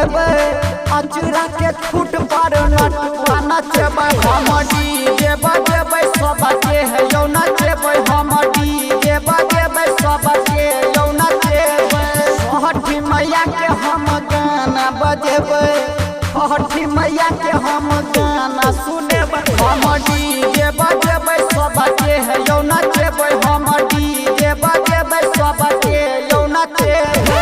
बजेबे अचूरा के खूट पर नटुआ नचेबे हम डीजे बजेबे सबके है यौ नचेबे हम डीजे बजेबे सबके यौ नचेबे छठी मैया के हम गाना बजेबे छठी मैया के हम गाना सुनेबे हम डीजे बजेबे सबके है यौ नचेबे हम डीजे बजेबे सबके यौ नचेबे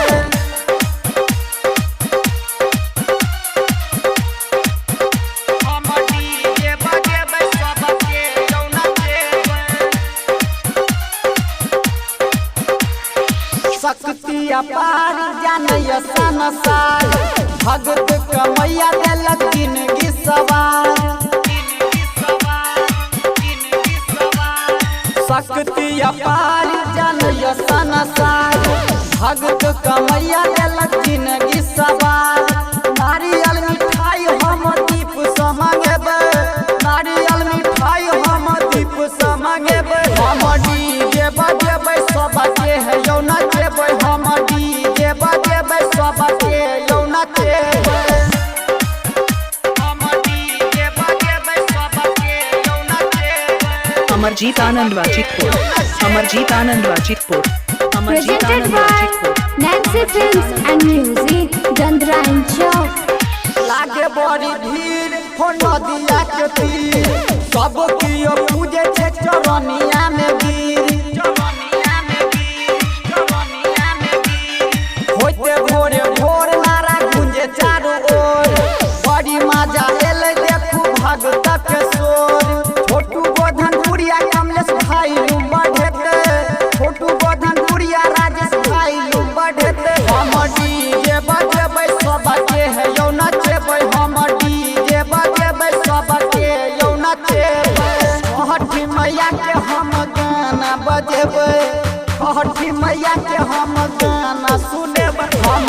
शक्ति अपार जानय संसार भगत कमैया देलक जिंदगी सवार शक्ति अपार जानय संसार भगत कमैया देलक जिंदगी सवार नारियल मिठाई हम दीप से मंगेबे नारियल मिठाई हम दीप से मंगेबे हम डीजे बजेबे सबके है यौ नचेबे हम डीजे बजेबे सबके यौ नचेबे हम डीजे बजेबे सबके यौ नचेबे अमरजीत आनंद वाचितपुर अमरजीत आनंद वाचितपुर Amarjeet Presented Anand by वाचितपुर Nancy Films and Music, Dandran Chowk. लागे बड़ी भीड़ हो नदिया के तीर सब कियो पूजे छे चरनिया में गिर होते भोरे भोर नारा गुंजे चारों ओर बड़ी मजा एले देखू भगत के सोर छोटू गोधनपुरिया कमलेश भाई बढ़ेते छोटू गोधनपुरिया राजेश भाई बढ़ेते हम डीजे बजेबे सबके है यौ नचेबे हम डीजे बजेबे सबके यौ नचेबे छठी मैया के हम गाना बजेबे छठी मैया के हम गाना सुनेबे हम